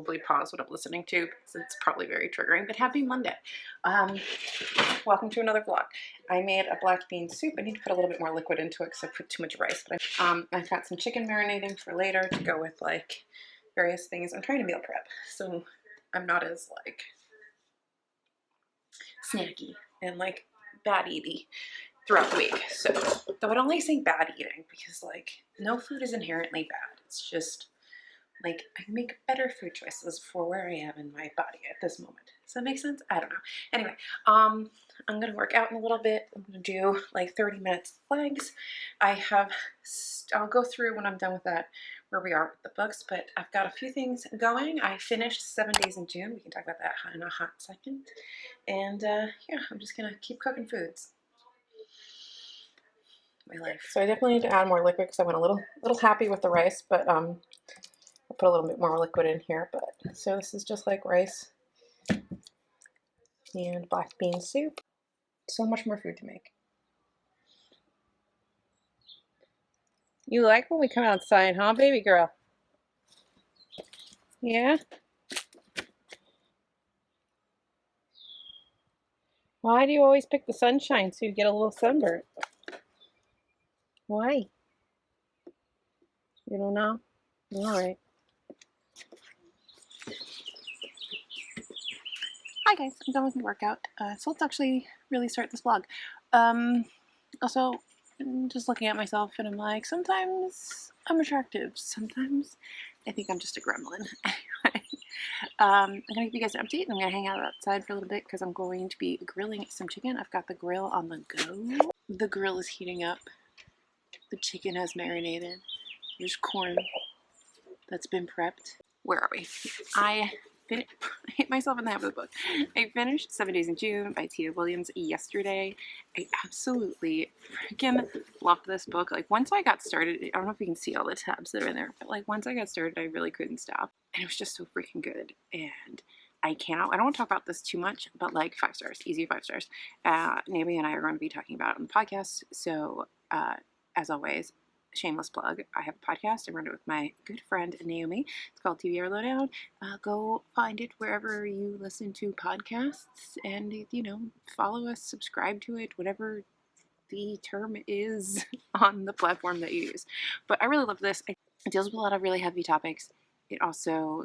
probably pause what I'm listening to because it's probably very triggering, but happy Monday. Welcome to another vlog. I made a black bean soup. I need to put a little bit more liquid into it because I put too much rice, but I've got some chicken marinating for later to go with like various things. I'm trying to meal prep, so I'm not as like snacky and like bad eaty throughout the week. So, though I'd only say bad eating because like no food is inherently bad. It's just like I make better food choices for where I am in my body at this moment. Does that make sense? I don't know. Anyway, I'm gonna work out in a little bit. I'm gonna do like 30 minutes of legs. I'll go through when I'm done with that where we are with the books, but I've got a few things going. I finished 7 Days in June. We can talk about that in a hot second. And yeah, I'm just gonna keep cooking foods. My life. So I definitely need to add more liquid because I went a little happy with the rice, but I'll put a little bit more liquid in here. But so this is just like rice and black bean soup. So much more food to make. You like when we come outside, huh, baby girl? Yeah? Why do you always pick the sunshine so you get a little sunburn? Why? You don't know? All right. Hi guys, I'm done with my workout. So let's actually really start this vlog. Also, I'm just looking at myself and I'm like, sometimes I'm attractive. Sometimes I think I'm just a gremlin. Anyway, I'm gonna give you guys an update. I'm gonna hang out outside for a little bit because I'm going to be grilling some chicken. I've got the grill on the go. The grill is heating up. The chicken has marinated. There's corn that's been prepped. Where are we? I hit myself in the head with a book. I finished 7 Days in June by Tia Williams yesterday. I absolutely freaking loved this book. Like once I got started, I don't know if you can see all the tabs that are in there, but like once I got started, I really couldn't stop. And it was just so freaking good. And I don't want to talk about this too much, but like 5 stars, easy 5 stars. Naomi and I are going to be talking about it on the podcast. So as always, shameless plug, I have a podcast. I run it with my good friend Naomi. It's called TBR Lowdown. Go find it wherever you listen to podcasts and, you know, follow us, subscribe to it, whatever the term is on the platform that you use. But I really love this. It deals with a lot of really heavy topics. It also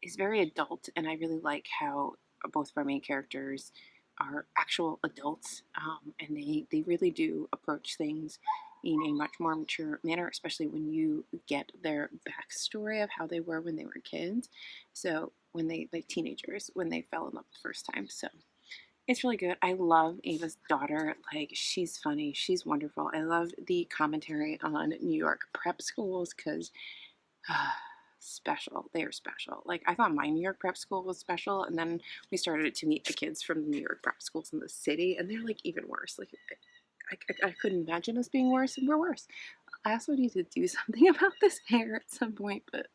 is very adult, and I really like how both of our main characters are actual adults, and they really do approach things in a much more mature manner, especially when you get their backstory of how they were when they were kids. So when they, like teenagers, when they fell in love the first time. So it's really good. I love Ava's daughter. Like, she's funny. She's wonderful. I love the commentary on New York prep schools because special. They are special. Like, I thought my New York prep school was special, and then we started to meet the kids from the New York prep schools in the city, and they're like even worse. Like, I couldn't imagine us being worse, and we're worse. I also need to do something about this hair at some point, but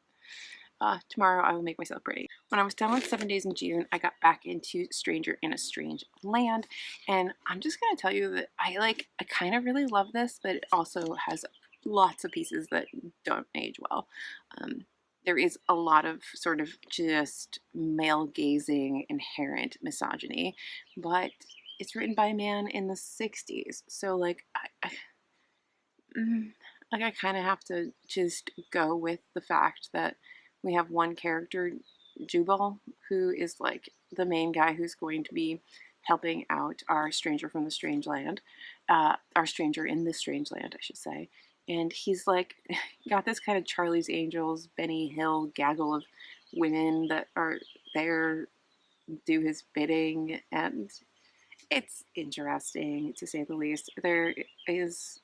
tomorrow I will make myself pretty. When I was done with 7 Days in June, I got back into Stranger in a Strange Land, and I'm just gonna tell you that I kind of really love this, but it also has lots of pieces that don't age well. There is a lot of sort of just male-gazing inherent misogyny, but it's written by a man in the 60s, so like I kind of have to just go with the fact that we have one character, Jubal, who is like the main guy who's going to be helping out our stranger from the strange land, our stranger in the strange land, I should say. And he's like got this kind of Charlie's Angels, Benny Hill gaggle of women that are there, do his bidding, and it's interesting to say the least. There's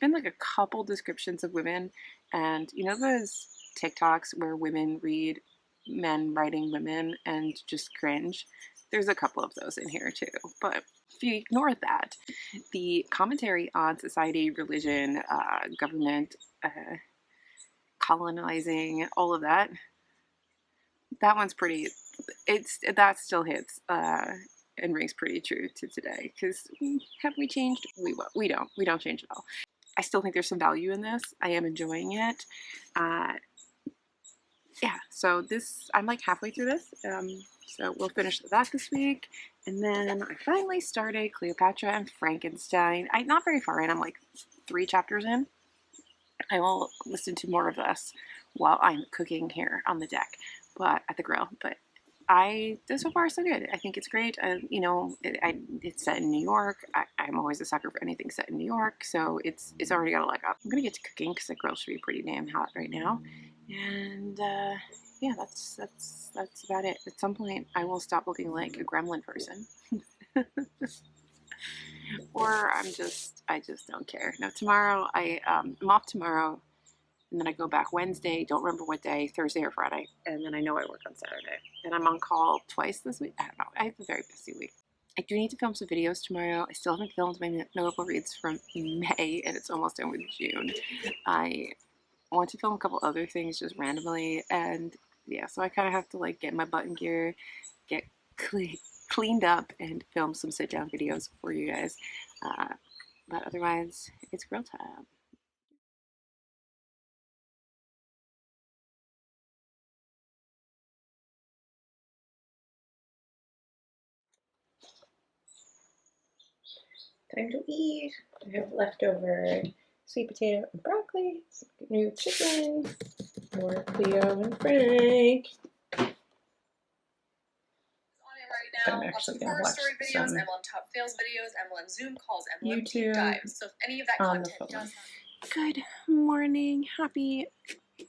been like a couple descriptions of women, and you know those TikToks where women read men writing women and just cringe? There's a couple of those in here too, but if you ignore that, the commentary on society, religion, government, colonizing, all of that, that one's pretty, that still hits and rings pretty true to today, because have we changed? We don't change at all. I still think there's some value in this. I am enjoying it. yeah, so this, I'm like halfway through this. So we'll finish that this week. And then I finally started Cleopatra and Frankenstein. I'm not very far in. I'm like 3 chapters in. I will listen to more of this while I'm cooking here on the deck, but at the grill. But so far so good. I think it's great. You know, it's set in New York. I'm always a sucker for anything set in New York, so it's already got a leg up. I'm gonna get to cooking because the grill should be pretty damn hot right now. And yeah, that's about it. At some point, I will stop looking like a gremlin person. Or I just don't care. No, tomorrow I'm off tomorrow, and then I go back Wednesday. Don't remember what day, Thursday or Friday, and then I know I work on Saturday. And I'm on call twice this week. I don't know. I have a very busy week. I do need to film some videos tomorrow. I still haven't filmed my notable reads from May, and it's almost done with June. I want to film a couple other things just randomly, and yeah, so I kind of have to like get my butt in gear, get cleaned up, and film some sit-down videos for you guys. But otherwise, it's grill time. Time to eat. I have leftover sweet potato and broccoli, some new chicken, more Cleo and Frank. I'm actually going to watch some videos, MLM top fails videos, MLM Zoom calls, MLM YouTube dives. So if any of that content does. Good morning. Happy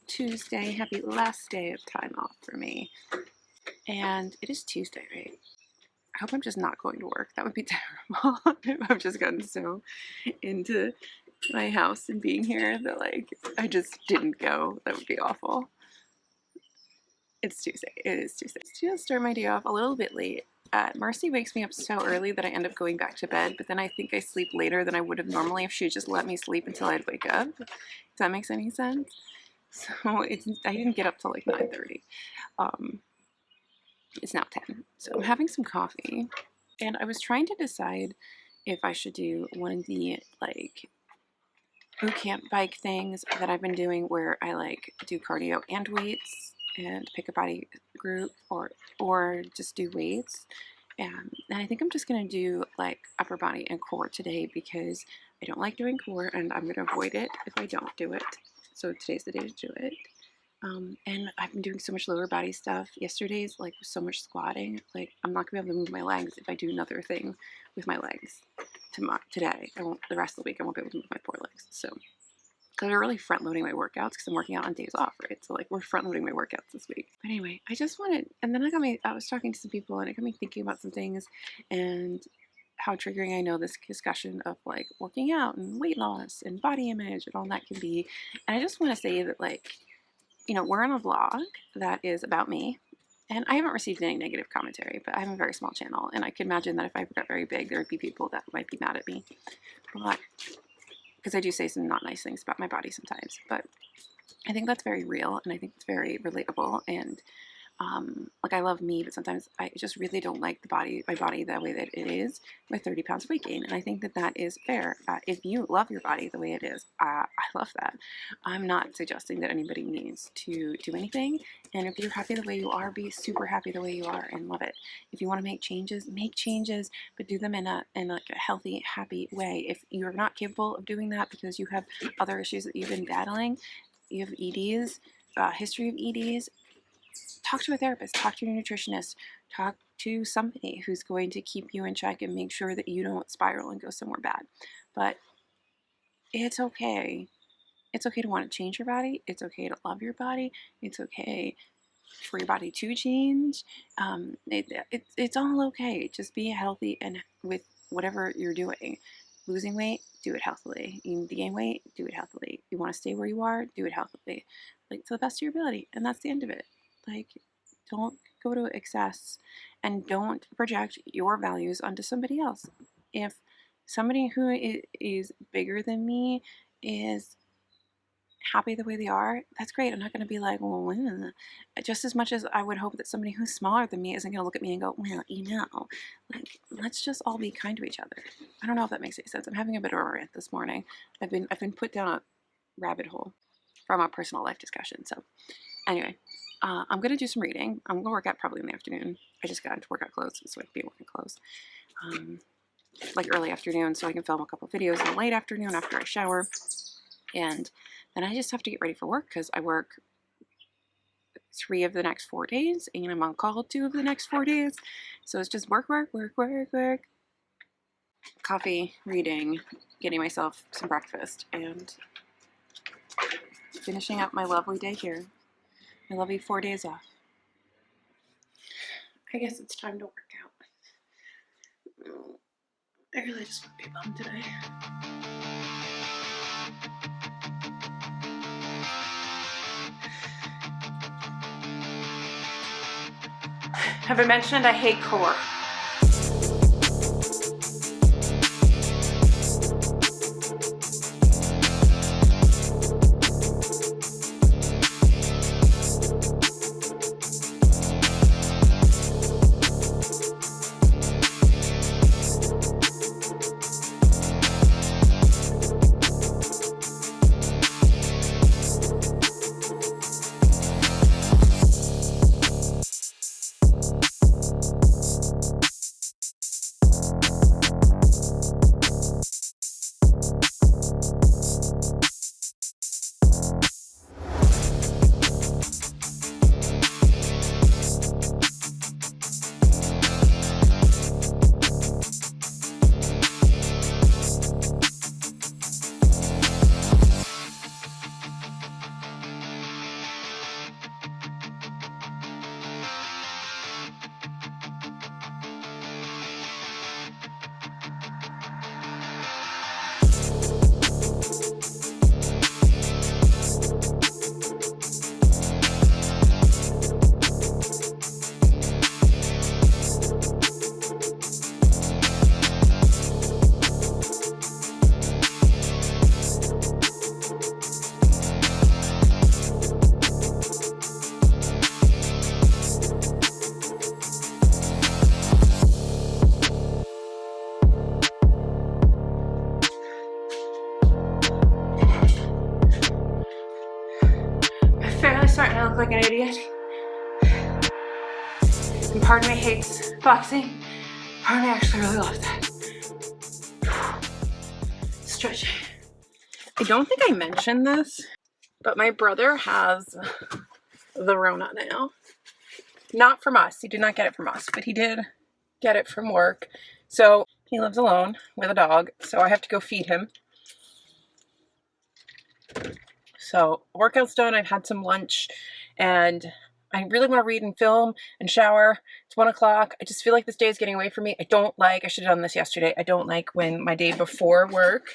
Tuesday. Happy last day of time off for me. And it is Tuesday, right? I hope I'm just not going to work. That would be terrible if I've just gotten so into my house and being here that like I just didn't go. That would be awful. It's Tuesday. It is Tuesday. Just start my day off a little bit late. Marcy wakes me up so early that I end up going back to bed, but then I think I sleep later than I would have normally if she just let me sleep until I'd wake up. If that makes any sense. So I didn't get up till like 9:30. It's now 10. So I'm having some coffee, and I was trying to decide if I should do one of the like boot camp bike things that I've been doing where I like do cardio and weights and pick a body group, or just do weights. And I think I'm just gonna do like upper body and core today because I don't like doing core and I'm gonna avoid it if I don't do it. So today's the day to do it. And I've been doing so much lower body stuff. Yesterday's like so much squatting. Like I'm not gonna be able to move my legs if I do another thing with my legs today. The rest of the week I won't be able to move my poor legs. So because we're really front loading my workouts because I'm working out on days off, right? So like we're front loading my workouts this week. But anyway, I just wanted, and then I was talking to some people and it got me thinking about some things and how triggering I know this discussion of like working out and weight loss and body image and all that can be. And I just want to say that like, you know, we're on a vlog that is about me. And I haven't received any negative commentary, but I have a very small channel. And I can imagine that if I got very big, there would be people that might be mad at me. But because I do say some not nice things about my body sometimes. But I think that's very real. And I think it's very relatable. And like I love me, but sometimes I just really don't like my body the way that it is with 30 pounds of weight gain. And I think that that is fair. If you love your body the way it is, I love that. I'm not suggesting that anybody needs to do anything. And if you're happy the way you are, be super happy the way you are and love it. If you want to make changes, but do them in like a healthy, happy way. If you're not capable of doing that because you have other issues that you've been battling, you have EDs, history of EDs, talk to a therapist, talk to your nutritionist, talk to somebody who's going to keep you in check and make sure that you don't spiral and go somewhere bad. But it's okay. It's okay to want to change your body. It's okay to love your body. It's okay for your body to change. It's all okay. Just be healthy and with whatever you're doing. Losing weight, do it healthily. You need to gain weight, do it healthily. You want to stay where you are, do it healthily. Like to the best of your ability. And that's the end of it. Like, don't go to excess and don't project your values onto somebody else. If somebody who is bigger than me is happy the way they are, that's great. I'm not going to be like, well, just as much as I would hope that somebody who's smaller than me isn't going to look at me and go, well, you know, like, let's just all be kind to each other. I don't know if that makes any sense. I'm having a bit of a rant this morning. I've been put down a rabbit hole from a personal life discussion. So Anyway, I'm gonna do some reading. I'm gonna work out probably in the afternoon. I just got into workout clothes, so I can be in working clothes. Like early afternoon, so I can film a couple videos in the late afternoon after I shower. And then I just have to get ready for work because I work 3 of the next 4 days and I'm on call 2 of the next 4 days. So it's just work, work, work, work, work. Coffee, reading, getting myself some breakfast, and finishing up my lovely day here. My lovely 4 days off. I guess it's time to work out. I really just want to be bummed today. Have I mentioned I hate core? Starting to look like an idiot. And part of me hates boxing. Part of me actually really loves that. Stretching. I don't think I mentioned this, but my brother has the Rona now. Not from us. He did not get it from us, but he did get it from work. So he lives alone with a dog, so I have to go feed him. So workout's done. I've had some lunch and I really want to read and film and shower. It's 1 o'clock. I just feel like this day is getting away from me. I should have done this yesterday. I don't like when my day before work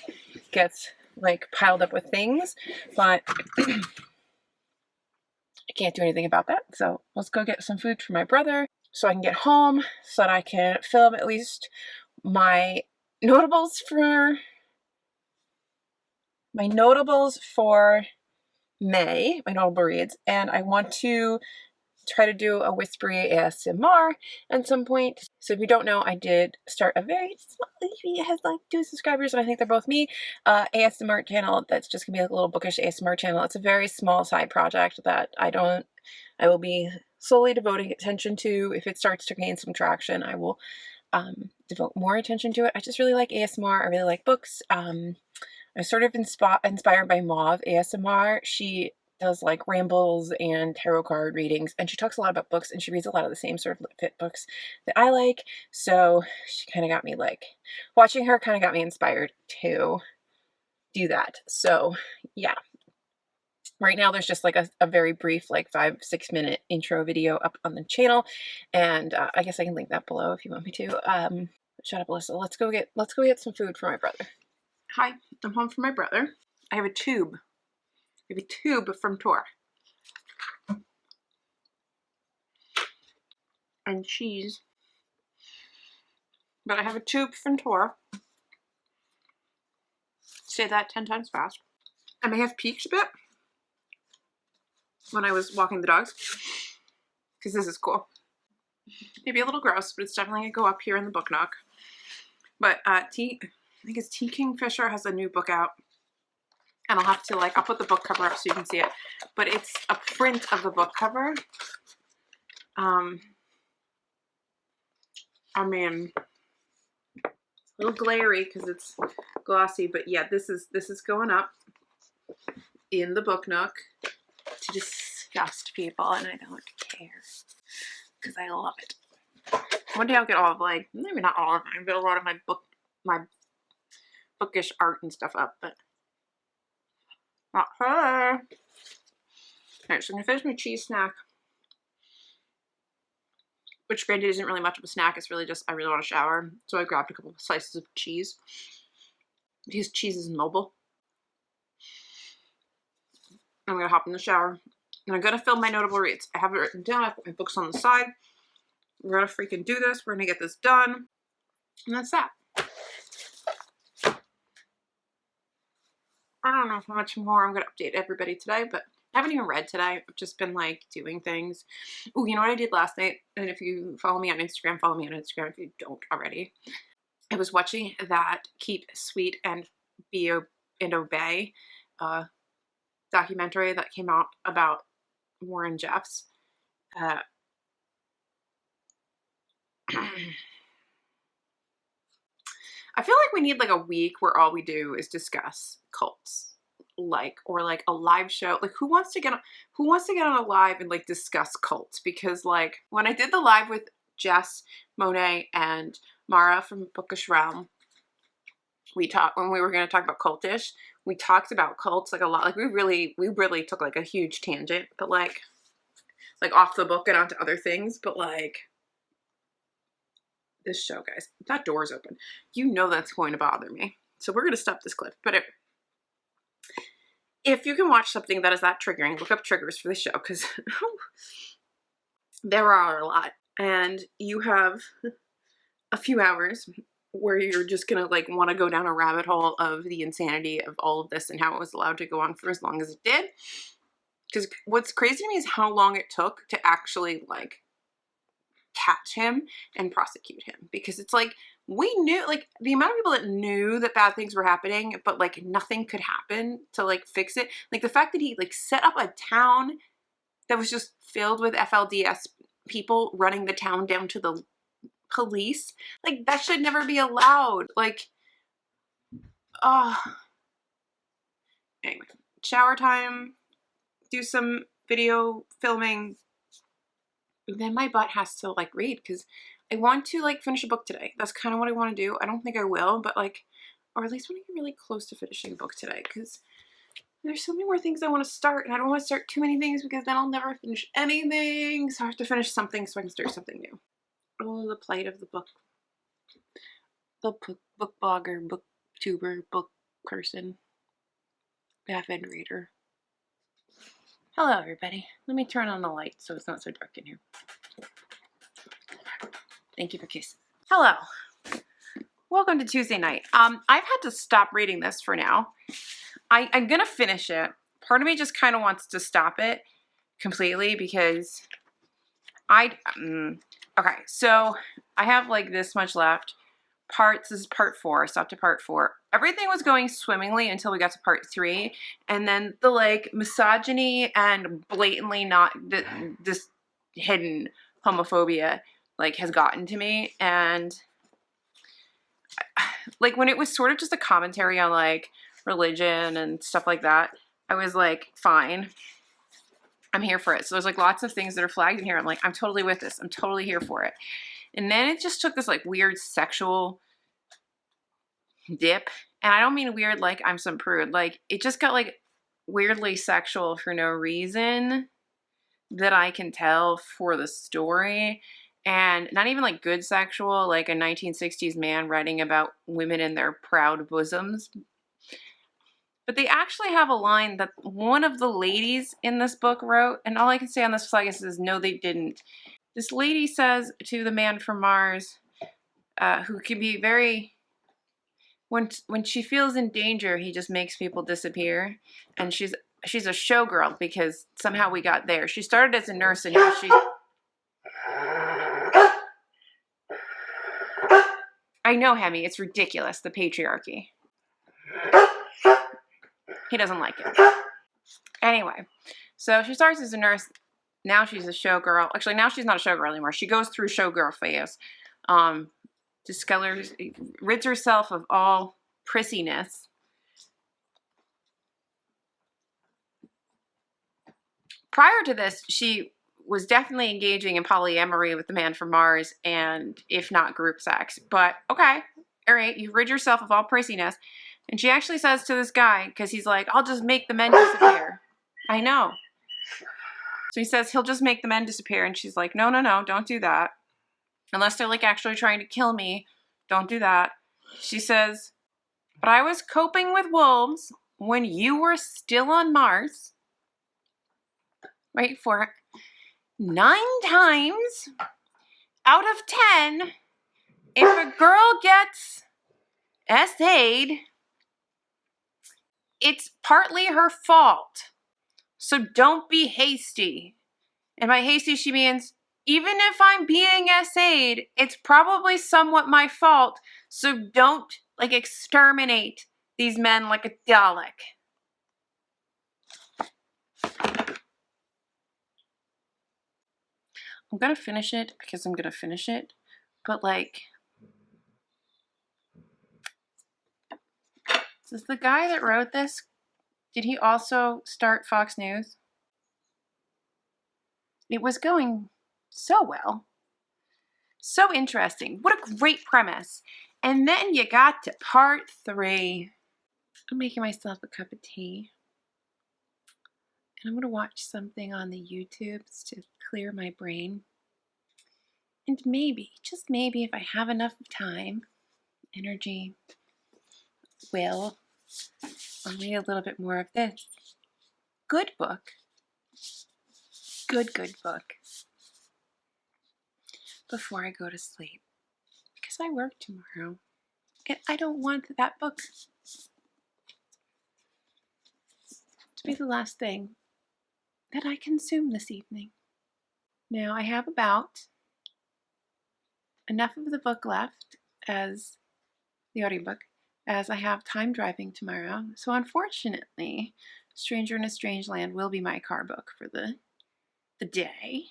gets like piled up with things, but I can't do anything about that. So let's go get some food for my brother so I can get home so that I can film at least my notables for May, my notable reads, and I want to try to do a whispery ASMR at some point. So if you don't know, I did start a very small, it has like 2 subscribers, and I think they're both me, ASMR channel that's just gonna be like a little bookish ASMR channel. It's a very small side project that I will be solely devoting attention to. If it starts to gain some traction, I will devote more attention to it. I just really like ASMR. I really like books. I'm sort of inspired by Mauve ASMR. She does like rambles and tarot card readings, and she talks a lot about books, and she reads a lot of the same sort of fit books that I like. So she kind of got me like, watching her kind of got me inspired to do that. So yeah. Right now there's just like a very brief like 5-6 minute intro video up on the channel, and I guess I can link that below if you want me to. Shut up, Alyssa. Let's go get some food for my brother. Hi, I'm home from my brother. I have a tube. I have a tube from Tor. And cheese. But I have a tube from Tor. Say that 10 times fast. I may have peeked a bit when I was walking the dogs, because this is cool. Maybe a little gross, but it's definitely gonna go up here in the book nook. But I think it's T. Kingfisher has a new book out, and I'll have to like, I'll put the book cover up so you can see it, but it's a print of the book cover. I mean, a little glary because it's glossy, but yeah, this is going up in the book nook to disgust people, and I don't care because I love it. One day I'll get all of like, maybe not all of mine, but a lot of my bookish art and stuff up, but not her. Alright, so I'm gonna finish my cheese snack, which granted isn't really much of a snack. It's really just, I really want to shower. So I grabbed a couple of slices of cheese because cheese is mobile. I'm gonna hop in the shower and I'm gonna film my notable reads. I have it written down. I put my books on the side. We're gonna freaking do this. We're gonna get this done. And that's that. I don't know how much more I'm gonna update everybody today, but I haven't even read today. I've just been like doing things. Oh, you know what I did last night? And if you follow me on Instagram, follow me on Instagram if you don't already. I was watching that Keep Sweet and Obey documentary that came out about Warren Jeffs. I feel like we need like a week where all we do is discuss cults. Like, or like a live show. Like, who wants to get on a live and like discuss cults? Because like when I did the live with Jess, Monet, and Mara from Bookish Realm, when we were going to talk about cultish, we talked about cults like a lot. Like we really took like a huge tangent, but like off the book and onto other things. But like this show, guys, that door's open. You know that's going to bother me. So we're going to stop this clip. But if you can watch something that is that triggering, look up triggers for the show, because there are a lot. And you have a few hours where you're just going to like want to go down a rabbit hole of the insanity of all of this and how it was allowed to go on for as long as it did. Because what's crazy to me is how long it took to actually like catch him and prosecute him. Because it's like, we knew, like, the amount of people that knew that bad things were happening, but like nothing could happen to like fix it. Like the fact that he like set up a town that was just filled with FLDS people running the town down to the police, like that should never be allowed. Like, anyway, shower time, do some video filming, then my butt has to like read because I want to like finish a book today. That's kind of what I want to do. I don't think I will, but like, or at least when I get really close to finishing a book today, because there's so many more things I want to start, and I don't want to start too many things because then I'll never finish anything. So I have to finish something so I can start something new. Oh, the plight of the book blogger, booktuber, book person, avid reader. Hello, everybody. Let me turn on the light so it's not so dark in here. Thank you for kisses. Hello. Welcome to Tuesday night. I've had to stop reading this for now. I'm gonna finish it. Part of me just kind of wants to stop it completely because okay, so I have like this much left. This is part 4. I stopped at part 4. Everything was going swimmingly until we got to part 3. And then the like misogyny and blatantly not this hidden homophobia like has gotten to me. And like when it was sort of just a commentary on like religion and stuff like that, I was like, fine, I'm here for it. So there's like lots of things that are flagged in here. I'm like, I'm totally with this. I'm totally here for it. And then it just took this like weird sexual dip. And I don't mean weird like I'm some prude. Like it just got like weirdly sexual for no reason that I can tell for the story. And not even like good sexual, like a 1960s man writing about women in their proud bosoms. But they actually have a line that one of the ladies in this book wrote. And all I can say on this flag is no, they didn't. This lady says to the man from Mars, who can be very, when she feels in danger, he just makes people disappear. And she's a showgirl because somehow we got there. She started as a nurse and now she's... I know, Hemi, it's ridiculous, the patriarchy. He doesn't like it. Anyway, so she starts as a nurse. Now she's a showgirl. Actually, now she's not a showgirl anymore. She goes through showgirl phase. Rids herself of all prissiness. Prior to this, she was definitely engaging in polyamory with the man from Mars, and if not group sex. But okay, all right, you rid yourself of all prissiness. And she actually says to this guy, because he's like, I'll just make the men disappear. I know. So he says he'll just make the men disappear. And she's like, no, no, no, don't do that. Unless they're like actually trying to kill me, don't do that. She says, but I was coping with wolves when you were still on Mars. Wait for it. 9 times out of 10, if a girl gets SA'd, it's partly her fault. So don't be hasty. And by hasty, she means, even if I'm being SA'd, it's probably somewhat my fault. So don't, like, exterminate these men like a Dalek. I'm gonna finish it because I'm gonna finish it. But, like, is the guy that wrote this, did he also start Fox News? It was going so well. So interesting. What a great premise. And then you got to part 3. I'm making myself a cup of tea. And I'm going to watch something on the YouTubes to clear my brain. And maybe, just maybe, if I have enough time, energy, will, I'll read a little bit more of this good book. Good book. Before I go to sleep. Because I work tomorrow. And I don't want that book to be the last thing that I consume this evening. Now I have about enough of the book left as the audiobook as I have time driving tomorrow. So unfortunately, Stranger in a Strange Land will be my car book for the day.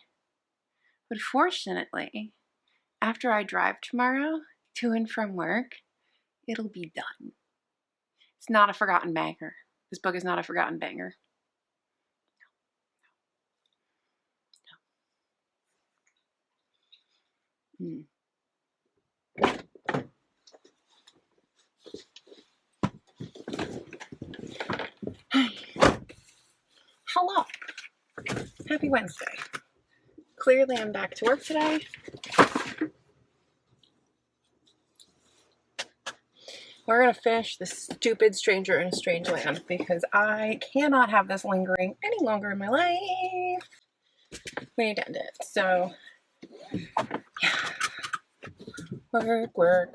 But fortunately, after I drive tomorrow to and from work, it'll be done. It's not a forgotten banger. This book is not a forgotten banger. No. Hello. Happy Wednesday. Clearly I'm back to work today. We're going to finish this stupid Stranger in a Strange Land because I cannot have this lingering any longer in my life. We need to end it. So, yeah. Work.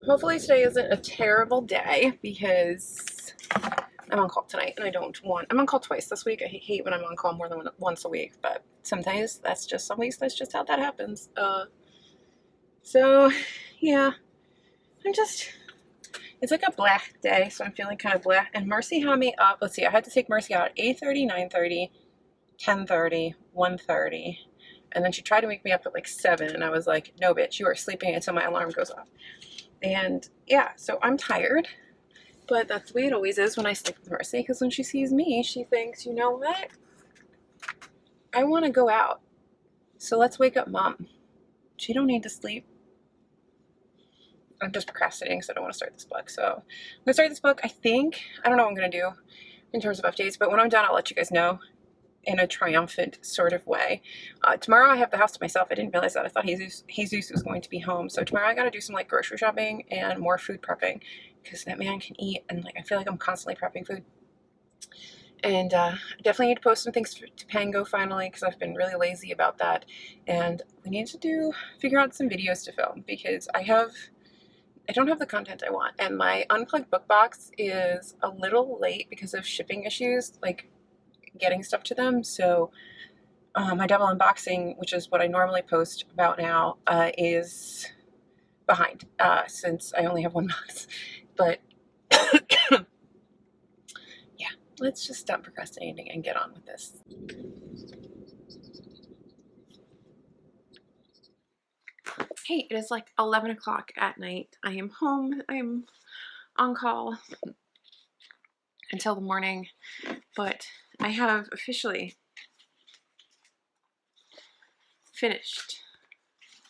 Hopefully today isn't a terrible day because I'm on call tonight and I'm on call twice this week. I hate when I'm on call more than once a week, but sometimes some weeks that's just how that happens. So yeah, it's like a black day, so I'm feeling kind of black. And Mercy had me up, let's see, I had to take Mercy out at 8:30, 9:30, 10:30, 1:30. And then she tried to wake me up at like 7, and I was like, no bitch, you are sleeping until my alarm goes off. And yeah, so I'm tired, but that's the way it always is when I sleep with Mercy, because when she sees me, she thinks, you know what? I want to go out. So let's wake up Mom. She don't need to sleep. I'm just procrastinating because I don't want to start this book. So I'm going to start this book, I don't know what I'm going to do in terms of updates, but when I'm done, I'll let you guys know in a triumphant sort of way. Tomorrow I have the house to myself. I didn't realize that. I thought Jesus was going to be home. So tomorrow I got to do some like grocery shopping and more food prepping because that man can eat, and like I feel like I'm constantly prepping food. And I definitely need to post some things to Pango finally because I've been really lazy about that. And we need to figure out some videos to film because I don't have the content I want. And my unplugged book box is a little late because of shipping issues, like getting stuff to them. So my double unboxing, which is what I normally post about now, is behind since I only have 1 month. But yeah, let's just stop procrastinating and get on with this. Hey, it is like 11 o'clock at night. I am home. I am on call until the morning, but I have officially finished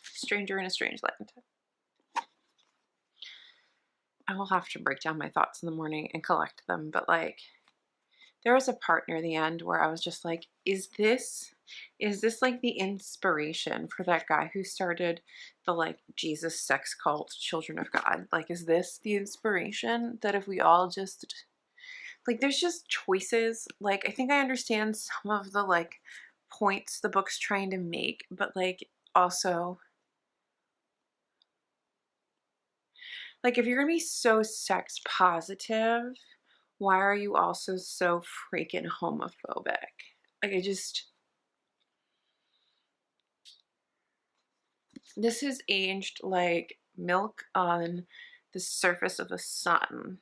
Stranger in a Strange Land. I will have to break down my thoughts in the morning and collect them, but like there was a part near the end where I was just like, is this like the inspiration for that guy who started the like Jesus sex cult Children of God? Like, is this the inspiration that if we all just like, there's just choices. Like, I think I understand some of the like points the book's trying to make, but like also like if you're gonna be so sex positive, why are you also so freaking homophobic? Like, I just, this is aged like milk on the surface of the sun,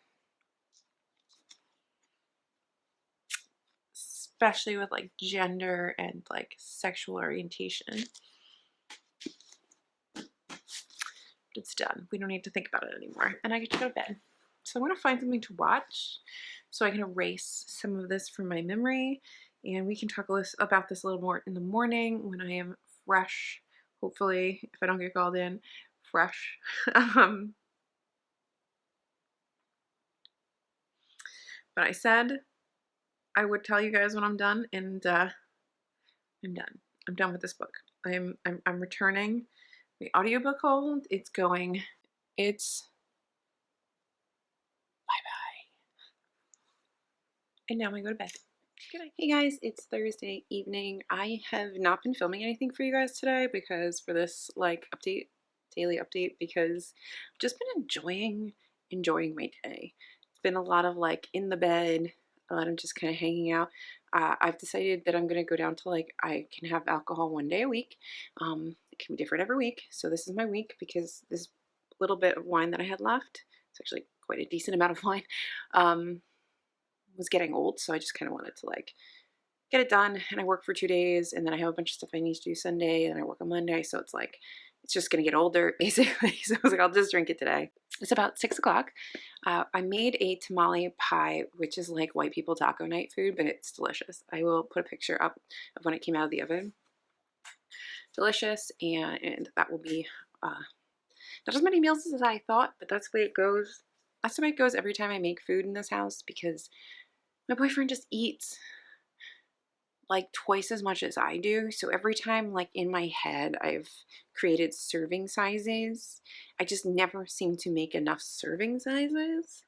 especially with like gender and like sexual orientation. It's done. We don't need to think about it anymore. And I get to go to bed. So I'm going to find something to watch so I can erase some of this from my memory. And we can talk about this a little more in the morning when I am fresh. Hopefully, if I don't get called in, fresh. But I said I would tell you guys when I'm done, and I'm done. I'm done with this book. I'm returning the audiobook hold. It's going. It's bye-bye. And now I go to bed. Good night. Hey guys, it's Thursday evening. I have not been filming anything for you guys today because for this like daily update, because I've just been enjoying my day. It's been a lot of like in the bed, a lot of just kind of hanging out. I've decided that I'm gonna go down to like I can have alcohol 1 day a week. It can be different every week. So this is my week because this little bit of wine that I had left, it's actually quite a decent amount of wine, was getting old. So I just kind of wanted to like get it done. And I work for 2 days and then I have a bunch of stuff I need to do Sunday and I work on Monday. So it's like, it's just going to get older basically. So I was like, I'll just drink it today. It's about 6 o'clock. I made a tamale pie, which is like white people taco night food, but it's delicious. I will put a picture up of when it came out of the oven. Delicious. And that will be not as many meals as I thought, but that's the way it goes. That's the way it goes every time I make food in this house because my boyfriend just eats like twice as much as I do. So every time like in my head I've created serving sizes, I just never seem to make enough serving sizes.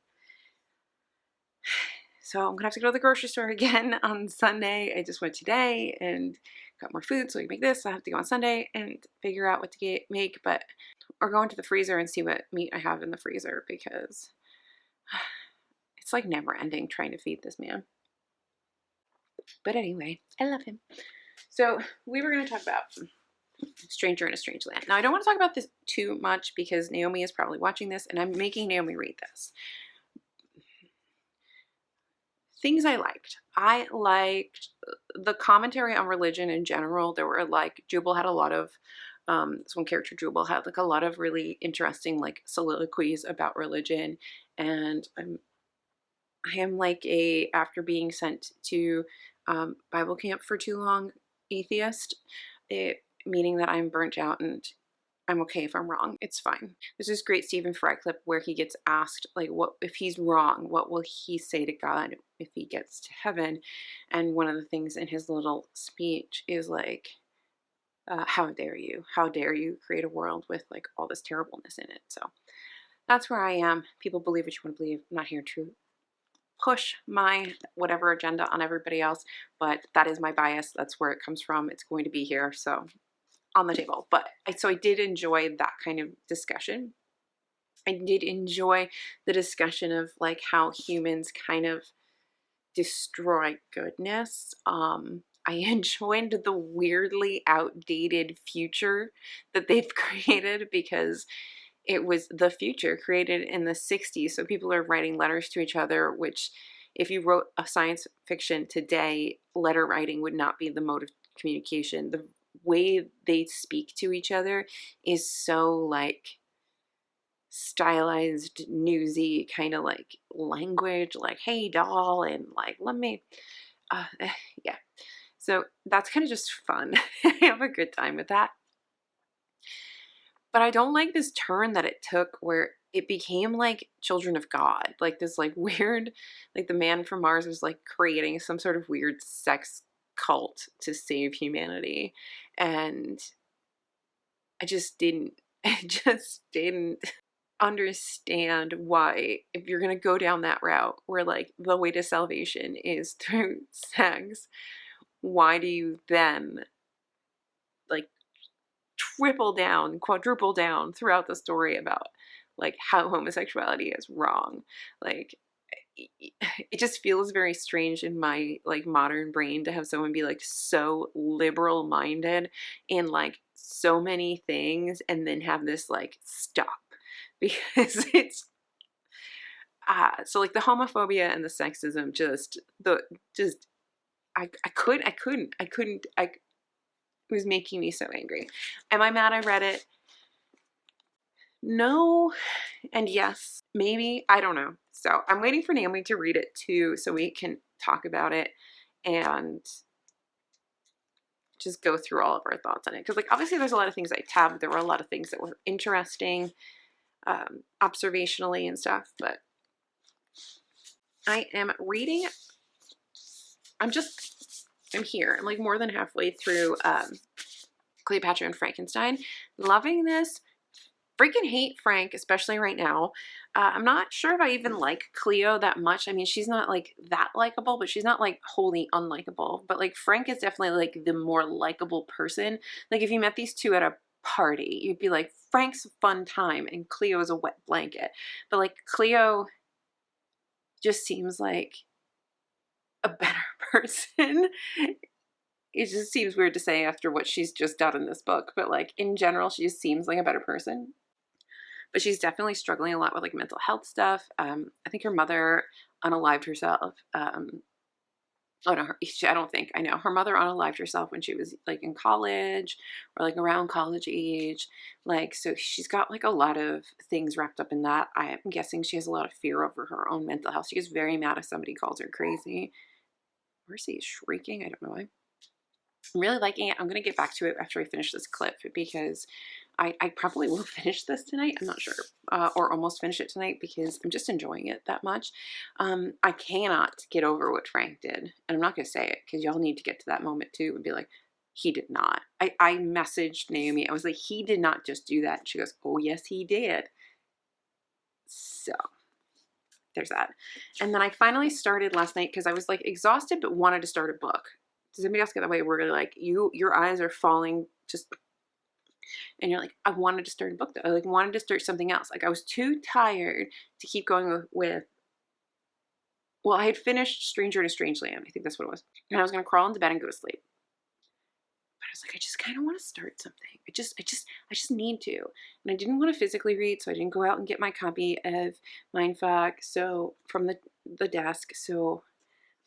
So I'm gonna have to go to the grocery store again on Sunday. I just went today and got more food so we can make this. I have to go on Sunday and figure out what to make, but or go into the freezer and see what meat I have in the freezer because it's like never ending trying to feed this man. But anyway, I love him. So we were going to talk about Stranger in a Strange Land. Now, I don't want to talk about this too much because Naomi is probably watching this and I'm making Naomi read this. Things I liked. I liked the commentary on religion in general. There were like, Jubal had a lot of, this one character, Jubal, had like a lot of really interesting like soliloquies about religion. And I am like after being sent to Bible camp for too long, atheist, meaning that I'm burnt out and I'm okay if I'm wrong. It's fine. There's this great Stephen Fry clip where he gets asked, like, what if he's wrong? What will he say to God if he gets to heaven? And one of the things in his little speech is like, how dare you? How dare you create a world with like all this terribleness in it? So that's where I am. People believe what you want to believe. I'm not here to push my whatever agenda on everybody else, but that is my bias. That's where it comes from. It's going to be here, so on the table. But so I did enjoy that kind of discussion. I did enjoy the discussion of like how humans kind of destroy goodness. I enjoyed the weirdly outdated future that they've created because it was the future, created in the 60s. So people are writing letters to each other, which if you wrote a science fiction today, letter writing would not be the mode of communication. The way they speak to each other is so like stylized, newsy kind of like language, like, hey doll, and like, let me, yeah. So that's kind of just fun. I have a good time with that. But I don't like this turn that it took where it became like Children of God, like this like weird, like the man from Mars was like creating some sort of weird sex cult to save humanity. And I just didn't, I just didn't understand why, if you're going to go down that route where like the way to salvation is through sex, why do you then like triple down, quadruple down throughout the story about like how homosexuality is wrong? Like it just feels very strange in my like modern brain to have someone be like so liberal minded in like so many things and then have this like stop, because it's so like the homophobia and the sexism just I couldn't it was making me so angry. Am I mad I read it? No, and yes, maybe, I don't know. So I'm waiting for Naomi to read it too so we can talk about it and just go through all of our thoughts on it. Because like obviously there's a lot of things I tabbed. There were a lot of things that were interesting observationally and stuff, but I am reading, I'm here. I'm like more than halfway through Cleopatra and Frankenstein. Loving this. Freaking hate Frank, especially right now. I'm not sure if I even like Cleo that much. I mean, she's not like that likable, but she's not like wholly unlikable. But like Frank is definitely like the more likable person. Like if you met these two at a party, you'd be like, Frank's a fun time and Cleo is a wet blanket. But like Cleo just seems like a better person. It just seems weird to say after what she's just done in this book, but like in general, she just seems like a better person. But she's definitely struggling a lot with like mental health stuff. I think her mother unalived herself. Oh no, I don't think, I know. Her mother unalived herself when she was like in college or like around college age. Like, so she's got like a lot of things wrapped up in that. I'm guessing she has a lot of fear over her own mental health. She gets very mad if somebody calls her crazy. Mercy is shrieking. I don't know why. I'm really liking it. I'm going to get back to it after I finish this clip because I probably will finish this tonight. I'm not sure. Or almost finish it tonight because I'm just enjoying it that much. I cannot get over what Frank did. And I'm not going to say it because y'all need to get to that moment too and be like, he did not. I messaged Naomi. I was like, he did not just do that. And she goes, oh, yes, he did. So there's that. And then I finally started last night because I was like exhausted but wanted to start a book. Does anybody else get that way where like your eyes are falling just, and you're like, I wanted to start a book though. I like wanted to start something else. Like I was too tired to keep going with well, I had finished Stranger in a Strange Land. I think that's what it was. And I was going to crawl into bed and go to sleep. But I was like, I just kind of want to start something. I just need to. And I didn't want to physically read, so I didn't go out and get my copy of Mindfuck so from the desk. So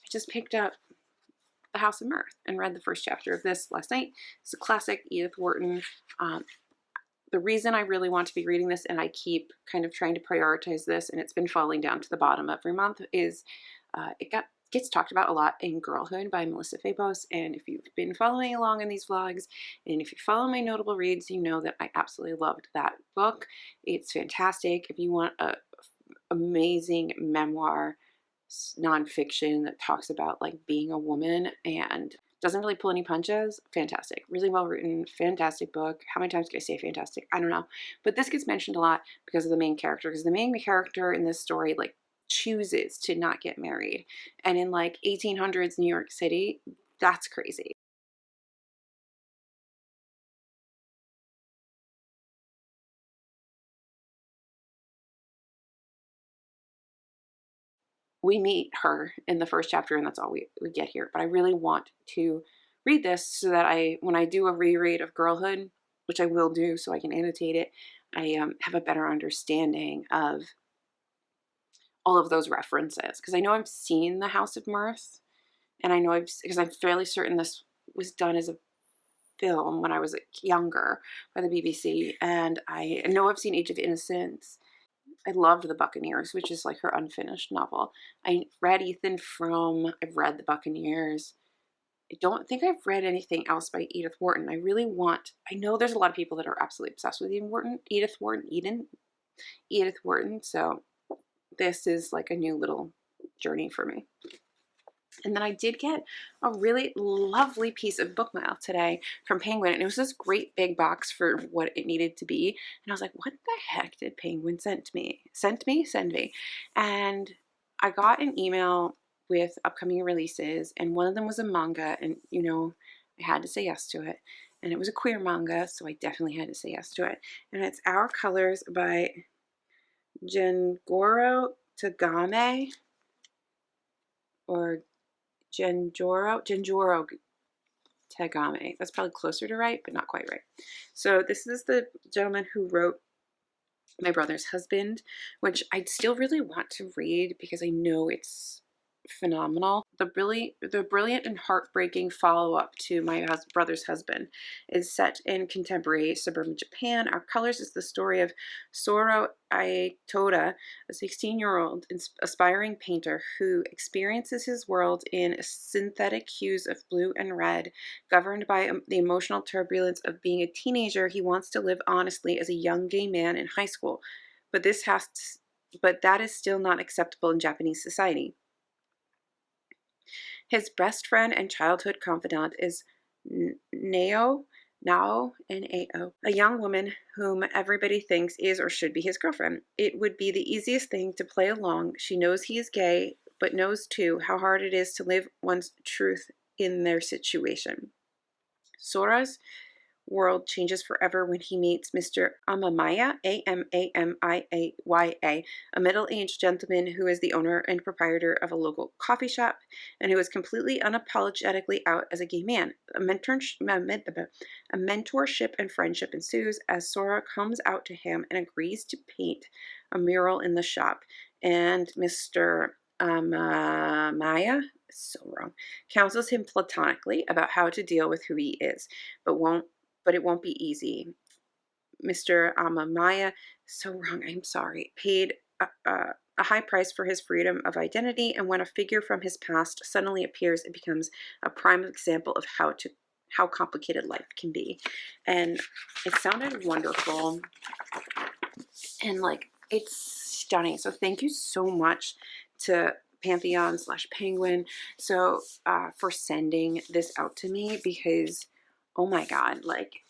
I just picked up The House of Mirth and read the first chapter of this last night. It's a classic Edith Wharton. The reason I really want to be reading this, and I keep kind of trying to prioritize this, and it's been falling down to the bottom every month, is it gets talked about a lot in Girlhood by Melissa Fabos. And if you've been following along in these vlogs, and if you follow my notable reads, you know that I absolutely loved that book. It's fantastic. If you want a amazing memoir nonfiction that talks about like being a woman and doesn't really pull any punches, fantastic. Really well written, fantastic book. How many times can I say fantastic? I don't know. But this gets mentioned a lot because of the main character, because the main character in this story like chooses to not get married. And in like 1800s New York City, that's crazy. We meet her in the first chapter and that's all we get here. But I really want to read this so that when I do a reread of Girlhood, which I will do so I can annotate it, I have a better understanding of all of those references, because I know I've seen The House of Mirth, and I know because I'm fairly certain this was done as a film when I was younger by the BBC, and I know I've seen Age of Innocence. I loved The Buccaneers, which is like her unfinished novel. I read Ethan Frome. I've read The Buccaneers. I don't think I've read anything else by Edith Wharton. I know there's a lot of people that are absolutely obsessed with Edith Wharton. So this is like a new little journey for me. And then I did get a really lovely piece of book mail today from Penguin. And it was this great big box for what it needed to be. And I was like, what the heck did Penguin send me? Send me. And I got an email with upcoming releases. And one of them was a manga. And, you know, I had to say yes to it. And it was a queer manga. So I definitely had to say yes to it. And it's Our Colors by Jengoro Tagame. Or Genjoro Tagame. That's probably closer to right, but not quite right. So this is the gentleman who wrote My Brother's Husband, which I'd still really want to read because I know it's phenomenal. The brilliant and heartbreaking follow-up to My Brother's Husband is set in contemporary suburban Japan. Our Colors is the story of Soro Aitoda, a 16-year-old aspiring painter who experiences his world in synthetic hues of blue and red. Governed by the emotional turbulence of being a teenager, he wants to live honestly as a young gay man in high school, but that is still not acceptable in Japanese society. His best friend and childhood confidant is Nao, N-A-O, a young woman whom everybody thinks is or should be his girlfriend. It would be the easiest thing to play along. She knows he is gay, but knows too how hard it is to live one's truth in their situation. Sora's world changes forever when he meets Mr. Amamiya, A-M-A-M-I-A-Y-A, a middle-aged gentleman who is the owner and proprietor of a local coffee shop and who is completely unapologetically out as a gay man. A mentorship and friendship ensues as Sora comes out to him and agrees to paint a mural in the shop, and Mr. Amamiya, so wrong, counsels him platonically about how to deal with who he is, but it won't be easy. Mr. Amamiya, so wrong, I'm sorry, paid a high price for his freedom of identity, and when a figure from his past suddenly appears, it becomes a prime example of how complicated life can be. And it sounded wonderful, and like, it's stunning. So thank you so much to Pantheon/Penguin for sending this out to me, because oh my god, like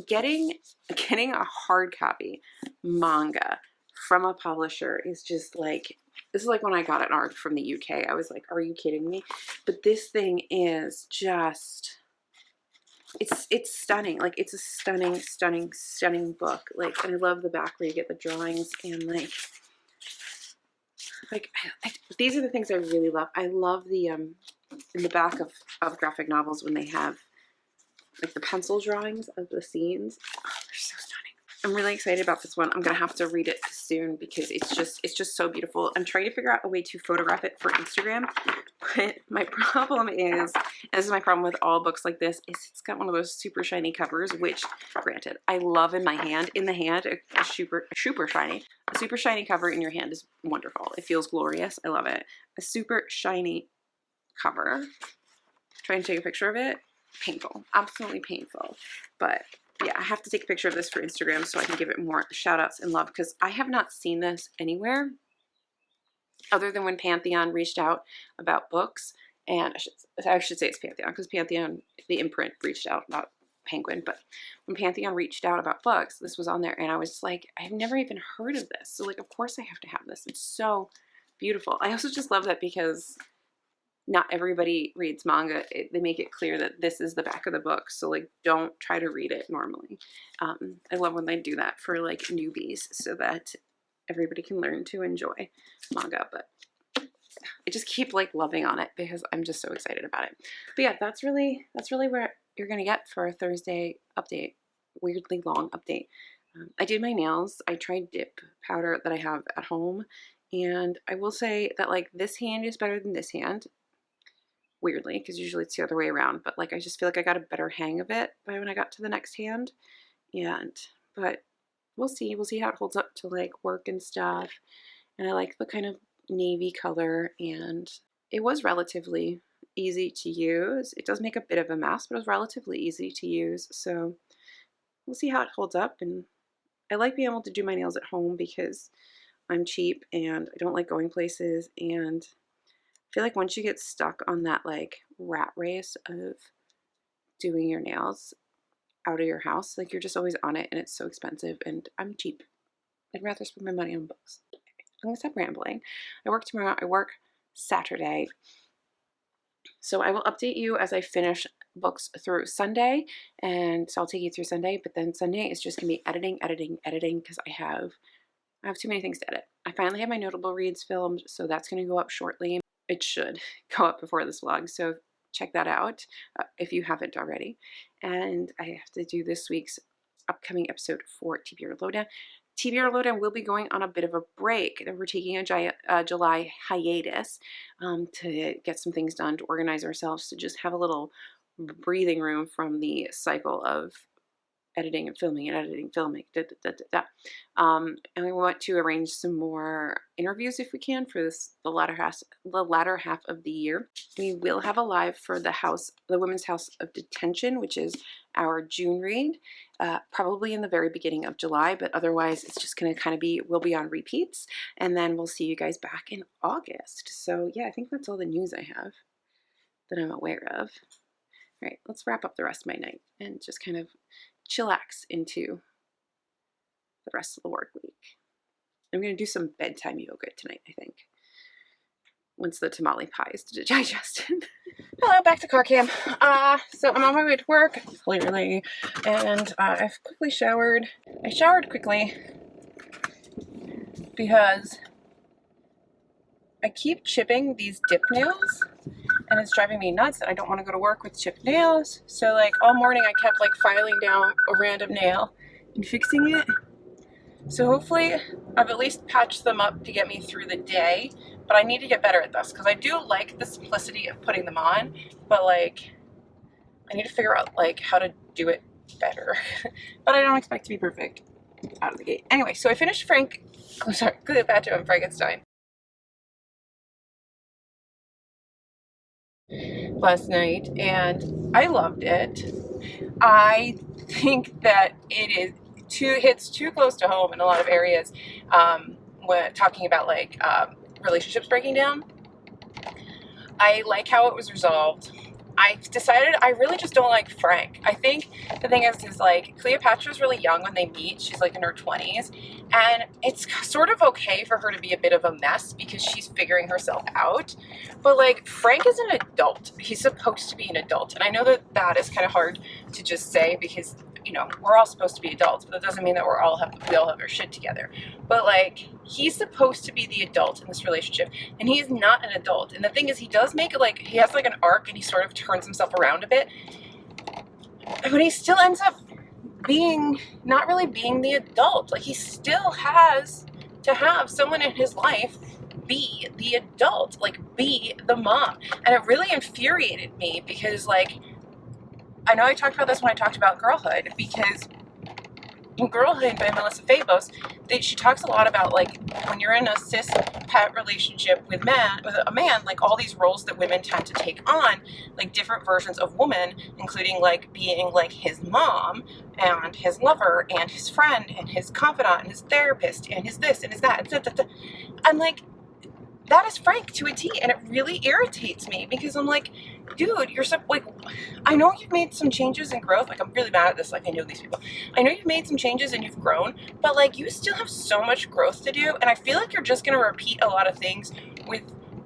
getting a hard copy manga from a publisher is just like, this is like when I got an art from the UK. I was like, are you kidding me? But this thing is just, it's stunning. Like, it's a stunning book. Like, and I love the back where you get the drawings, and like these are the things I really love. I love the in the back of graphic novels when they have like the pencil drawings of the scenes. Oh, they're so stunning. I'm really excited about this one. I'm gonna have to read it soon because it's just so beautiful. I'm trying to figure out a way to photograph it for Instagram, but my problem is, and this is my problem with all books like this, is it's got one of those super shiny covers, which granted I love in the hand, a super shiny cover in your hand is wonderful. It feels glorious. I love it. A super shiny cover. Trying to take a picture of it. Painful, absolutely painful. But yeah, I have to take a picture of this for Instagram so I can give it more shout outs and love, because I have not seen this anywhere other than when Pantheon reached out about books. And I should say it's Pantheon, because Pantheon, the imprint, reached out about Penguin. But when Pantheon reached out about books, this was on there, and I was like, I've never even heard of this, so like, of course I have to have this. It's so beautiful. I also just love that because not everybody reads manga. They make it clear that this is the back of the book, so like, don't try to read it normally. I love when they do that for like newbies, so that everybody can learn to enjoy manga. But I just keep like loving on it because I'm just so excited about it. But yeah, that's really what you're gonna get for a Thursday update. Weirdly long update. I did my nails. I tried dip powder that I have at home, and I will say that like this hand is better than this hand, weirdly, because usually it's the other way around, but like I just feel like I got a better hang of it by when I got to the next hand. But we'll see how it holds up to like work and stuff. And I like the kind of navy color, and it was relatively easy to use. It does make a bit of a mess, but it was relatively easy to use, so we'll see how it holds up. And I like being able to do my nails at home because I'm cheap and I don't like going places, and I feel like once you get stuck on that like rat race of doing your nails out of your house, like you're just always on it, and it's so expensive, and I'm cheap. I'd rather spend my money on books. I'm gonna stop rambling. I work tomorrow. I work Saturday. So I will update you as I finish books through Sunday, and so I'll take you through Sunday, but then Sunday is just gonna be editing because I have too many things to edit. I finally have my notable reads filmed, so that's gonna go up shortly. It should go up before this vlog, so check that out if you haven't already. And I have to do this week's upcoming episode for TBR Lowdown. TBR Lowdown will be going on a bit of a break. We're taking a July hiatus to get some things done, to organize ourselves, to just have a little breathing room from the cycle of editing and filming and editing, filming, and we want to arrange some more interviews if we can for the latter half of the year. We will have a live for the Women's House of Detention, which is our June read, probably in the very beginning of July, but otherwise it's just going to kind of we'll be on repeats, and then we'll see you guys back in August. So yeah, I think that's all the news I have that I'm aware of. All right, let's wrap up the rest of my night and just kind of chillax into the rest of the work week. I'm going to do some bedtime yoga tonight, I think, once the tamale pie is digested. Hello, back to car cam. So I'm on my way to work, clearly, and I've quickly showered. I showered quickly because I keep chipping these dip nails, and it's driving me nuts that I don't want to go to work with chipped nails. So like all morning I kept like filing down a random nail and fixing it. So hopefully I've at least patched them up to get me through the day, but I need to get better at this because I do like the simplicity of putting them on, but like I need to figure out like how to do it better. But I don't expect to be perfect out of the gate. Anyway, so I finished Cleopatra and Frankenstein last night, and I loved it. I think that it hits too close to home in a lot of areas when talking about like relationships breaking down. I like how it was resolved. I've decided I really just don't like Frank. I think the thing is like Cleopatra's really young when they meet. She's like in her 20s, and it's sort of okay for her to be a bit of a mess because she's figuring herself out. But like Frank is an adult. He's supposed to be an adult, and I know that that is kind of hard to just say because you know we're all supposed to be adults, but that doesn't mean that we all have our shit together. But like he's supposed to be the adult in this relationship, and he's not an adult. And the thing is, he does make it like he has like an arc, and he sort of turns himself around a bit, but he still ends up not really being the adult. Like he still has to have someone in his life be the adult, like be the mom. And it really infuriated me because like I know I talked about this when I talked about Girlhood, because in Girlhood by Melissa Fabos, she talks a lot about like when you're in a cis-het relationship with a man, like all these roles that women tend to take on, like different versions of woman, including like being like his mom and his lover and his friend and his confidant and his therapist and his this and his that. And like that is Frank to a T, and it really irritates me because I'm like, dude, you're so like, I know you've made some changes and growth. Like I'm really mad at this. Like I know these people. I know you've made some changes and you've grown, but like you still have so much growth to do. And I feel like you're just gonna repeat a lot of things with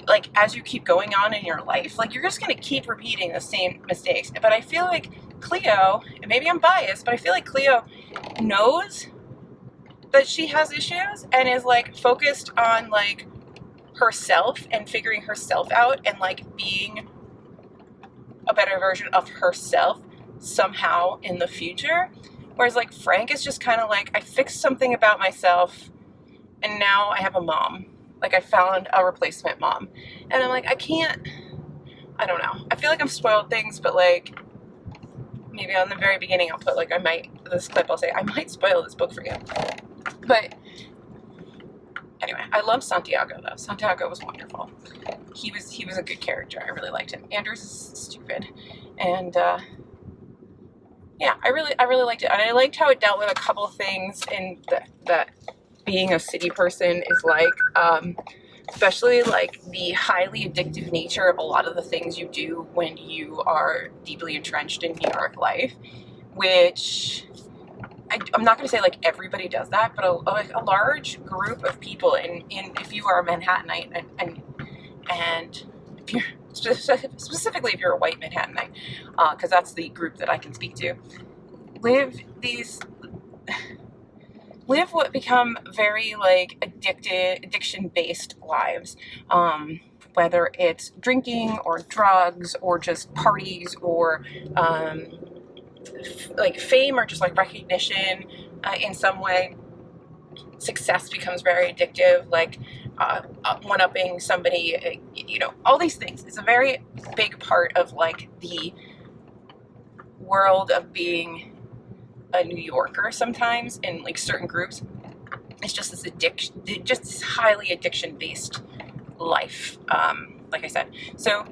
like as you keep going on in your life. Like you're just gonna keep repeating the same mistakes. But I feel like Cleo, and maybe I'm biased, but I feel like Cleo knows that she has issues and is like focused on like herself and figuring herself out and like being a better version of herself somehow in the future. Whereas like Frank is just kind of like, I fixed something about myself and now I have a mom. Like I found a replacement mom. And I'm like, I don't know. I feel like I'm spoiled things, but like maybe on the very beginning I'll put like, this clip I'll say, I might spoil this book for you. But anyway, I love Santiago though. Santiago was wonderful. He was a good character. I really liked him. Anders is stupid. And yeah, I really liked it. And I liked how it dealt with a couple of things in that being a city person is like, especially like the highly addictive nature of a lot of the things you do when you are deeply entrenched in New York life, which I'm not going to say like everybody does that, but a large group of people in if you are a Manhattanite and if you're specifically if you're a white Manhattanite, because that's the group that I can speak to, live what become very like addiction-based lives, whether it's drinking or drugs or just parties or like fame or just like recognition in some way. Success becomes very addictive, like one-upping somebody, you know, all these things. It's a very big part of like the world of being a New Yorker sometimes in like certain groups. It's just this addiction, just this highly addiction-based life, like I said. So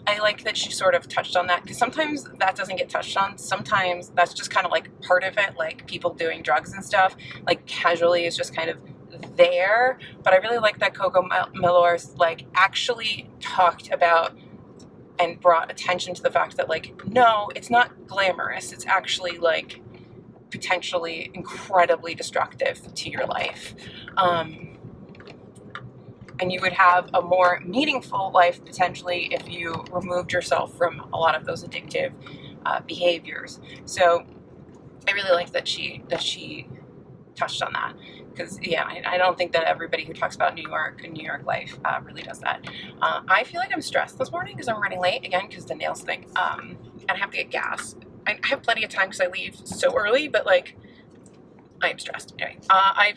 I like that she sort of touched on that, because sometimes that doesn't get touched on. Sometimes that's just kind of like part of it, like people doing drugs and stuff, like casually is just kind of there. But I really like that Coco Melor's like actually talked about and brought attention to the fact that like, no, it's not glamorous. It's actually like potentially incredibly destructive to your life. And you would have a more meaningful life potentially if you removed yourself from a lot of those addictive behaviors. So I really like that she touched on that, because yeah, I don't think that everybody who talks about New York and New York life really does that. I feel like I'm stressed this morning because I'm running late again because the nails thing, and I have to get gas. I have plenty of time because I leave so early, but like I'm stressed. Anyway, I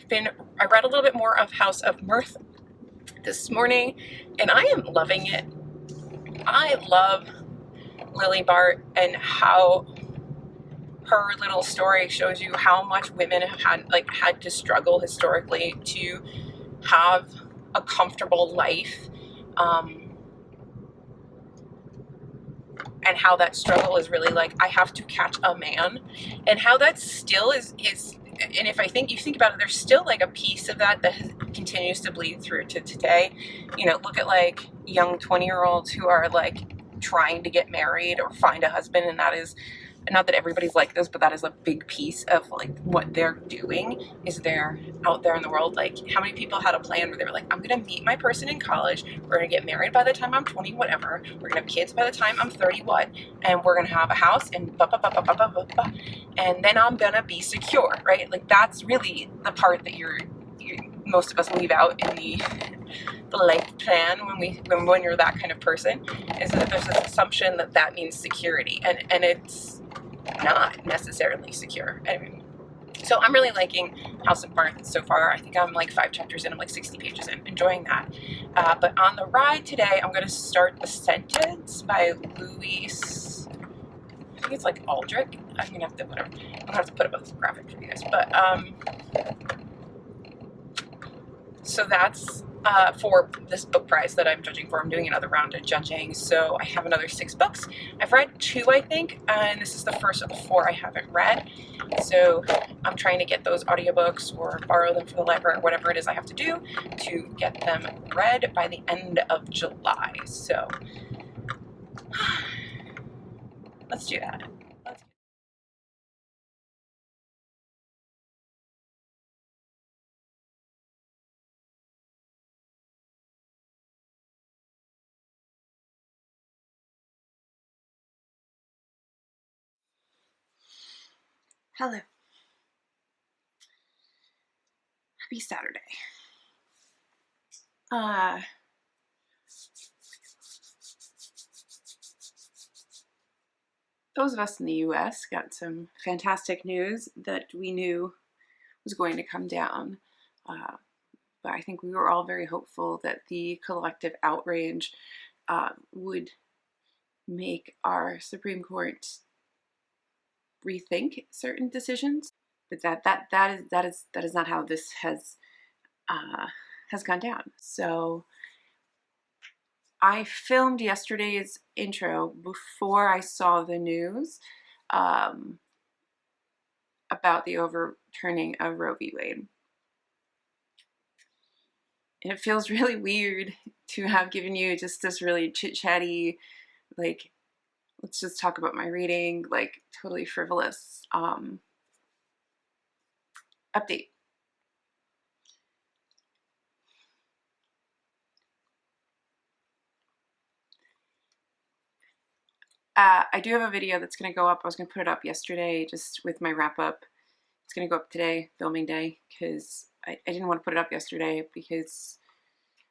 read a little bit more of House of Mirth this morning, and I am loving it. I love Lily Bart and how her little story shows you how much women have had to struggle historically to have a comfortable life, and how that struggle is really like, I have to catch a man, and how that still is and if you think about it, there's still like a piece of that continues to bleed through to today. You know, look at like young 20-year-olds who are like trying to get married or find a husband, and that is, not that everybody's like this, but that is a big piece of like what they're doing, is they're out there in the world. Like, how many people had a plan where they were like, I'm gonna meet my person in college, we're gonna get married by the time I'm 20 whatever, we're gonna have kids by the time I'm 30 what, and we're gonna have a house and and then I'm gonna be secure, right? Like, that's really the part that most of us leave out in the life plan when you're that kind of person, is that there's this assumption that means security, and it's not necessarily secure. Anyway, so I'm really liking House of Mirth so far. I think I'm like 5 chapters in. I'm like 60 pages in, enjoying that. But on the ride today, I'm going to start The Sentence by Louise. I think it's like Aldrich. I'm going to have to, whatever. I'm going to have to put up a graphic for you guys. But, so that's for this book prize that I'm judging for. I'm doing another round of judging, so I have another 6 books. I've read 2, I think, and this is the first of the 4 I haven't read. So I'm trying to get those audiobooks or borrow them from the library or whatever it is I have to do to get them read by the end of July. So let's do that. Hello. Happy Saturday. those of us in the US got some fantastic news that we knew was going to come down. But I think we were all very hopeful that the collective outrage would make our Supreme Court rethink certain decisions. But that is not how this has gone down. So I filmed yesterday's intro before I saw the news about the overturning of Roe v. Wade. And it feels really weird to have given you just this really chit-chatty, like, let's just talk about my reading, like, totally frivolous update. I do have a video that's going to go up. I was going to put it up yesterday just with my wrap up. It's going to go up today, filming day, because I didn't want to put it up yesterday because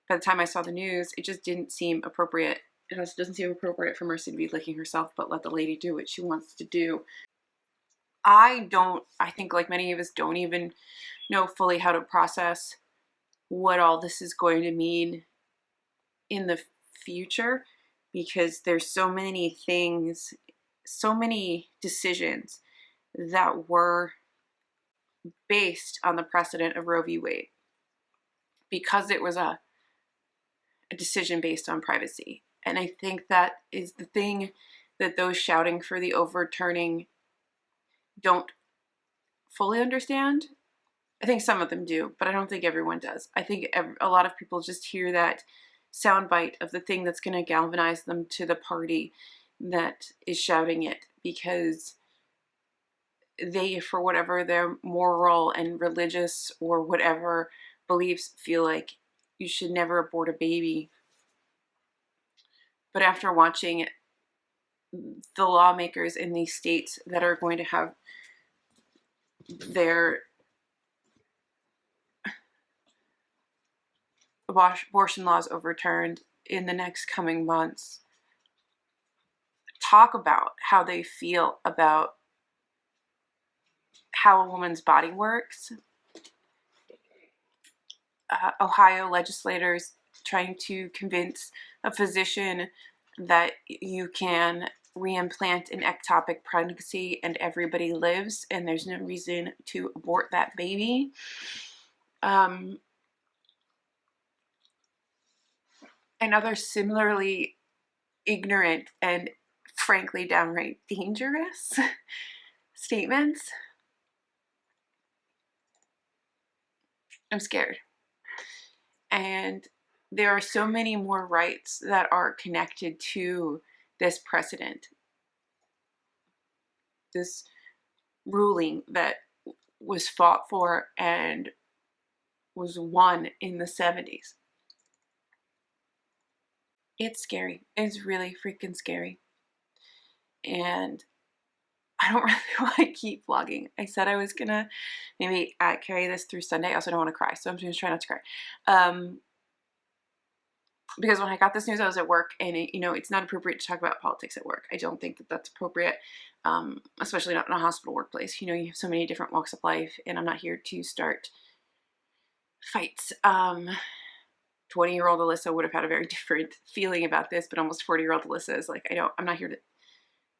by the time I saw the news, it just didn't seem appropriate. It also doesn't seem appropriate for Mercy to be licking herself, but let the lady do what she wants to do. I think like many of us don't even know fully how to process what all this is going to mean in the future, because there's so many things, so many decisions that were based on the precedent of Roe v. Wade, because it was a decision based on privacy. And I think that is the thing that those shouting for the overturning don't fully understand. I think some of them do, but I don't think everyone does. I think a lot of people just hear that soundbite of the thing that's going to galvanize them to the party that is shouting it, because they, for whatever their moral and religious or whatever beliefs, feel like you should never abort a baby. But after watching the lawmakers in these states that are going to have their abortion laws overturned in the next coming months, talk about how they feel about how a woman's body works. Ohio legislators trying to convince a physician that you can reimplant an ectopic pregnancy and everybody lives and there's no reason to abort that baby. And other similarly ignorant and frankly downright dangerous statements. I'm scared. And there are so many more rights that are connected to this precedent, this ruling that was fought for and was won in the 70s. It's scary. It's really freaking scary. And I don't really want to keep vlogging. I said I was gonna maybe carry this through Sunday. I also don't want to cry, so I'm just trying not to cry. Because when I got this news, I was at work, and it's not appropriate to talk about politics at work. I don't think that that's appropriate, especially not in a hospital workplace. You have so many different walks of life, and I'm not here to start fights. 20-year-old Alyssa would have had a very different feeling about this, but almost 40-year-old Alyssa is like, I'm not here to.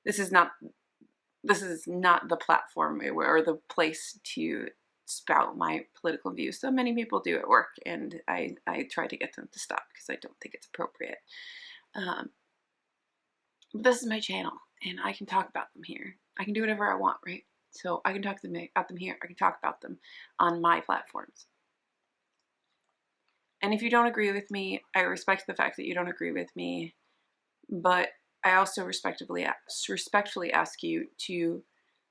This is not the platform or the place to spout my political views. So many people do at work, and I try to get them to stop because I don't think it's appropriate. But this is my channel, and I can talk about them here. I can do whatever I want, right? So I can talk about them here. I can talk about them on my platforms. And if you don't agree with me, I respect the fact that you don't agree with me, but I also respectfully ask you to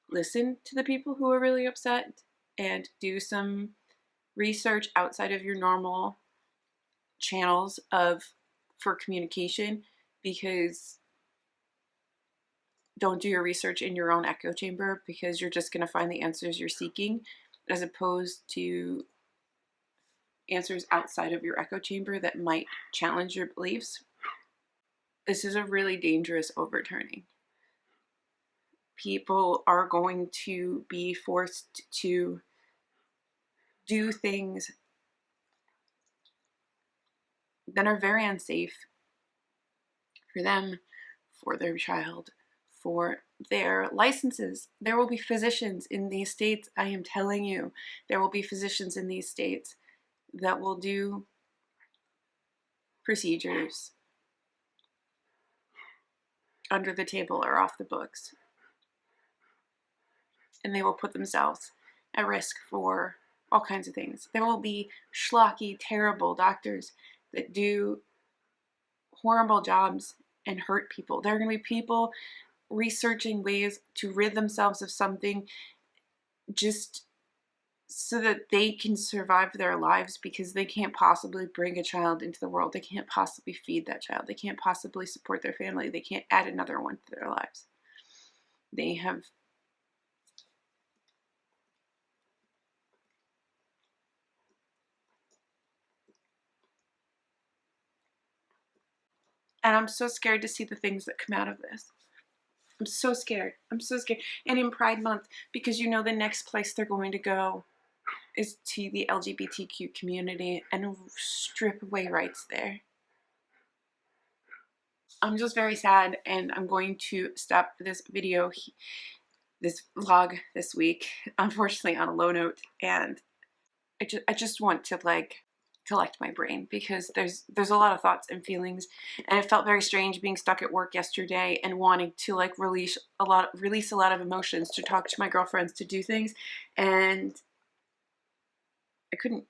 listen to the people who are really upset and do some research outside of your normal channels for communication, because don't do your research in your own echo chamber, because you're just going to find the answers you're seeking, as opposed to answers outside of your echo chamber that might challenge your beliefs. This is a really dangerous overturning. people are going to be forced to do things that are very unsafe for them, for their child, for their licenses. There will be physicians in these states, I am telling you, there will be physicians in these states that will do procedures under the table or off the books. And they will put themselves at risk for all kinds of things. There will be schlocky, terrible doctors that do horrible jobs and hurt people. There are going to be people researching ways to rid themselves of something just so that they can survive their lives, because they can't possibly bring a child into the world. They can't possibly feed that child. They can't possibly support their family. They can't add another one to their lives. They have and I'm so scared to see the things that come out of this. I'm so scared. I'm so scared. And in Pride Month, because you know the next place they're going to go is to the LGBTQ community and strip away rights there. I'm just very sad, and I'm going to stop this video, this vlog this week, unfortunately on a low note, and I just want to like collect my brain, because there's a lot of thoughts and feelings, and it felt very strange being stuck at work yesterday and wanting to like release a lot of emotions, to talk to my girlfriends, to do things, and I couldn't.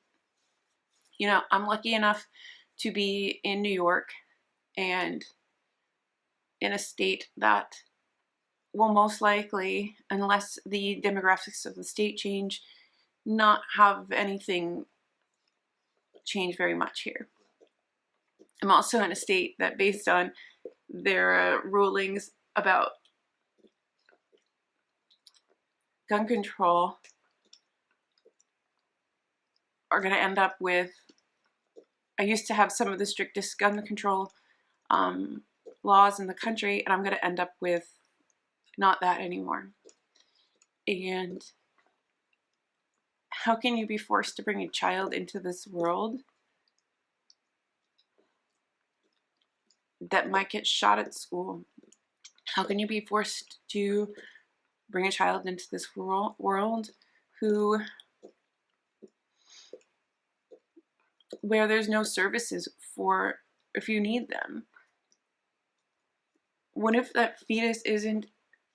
You know, I'm lucky enough to be in New York and in a state that will most likely, unless the demographics of the state change, not have anything change very much here. I'm also in a state that, based on their rulings about gun control, are going to end up with, I used to have some of the strictest gun control laws in the country, and I'm going to end up with not that anymore. And how can you be forced to bring a child into this world that might get shot at school? How can you be forced to bring a child into this world where there's no services for if you need them? What if that fetus isn't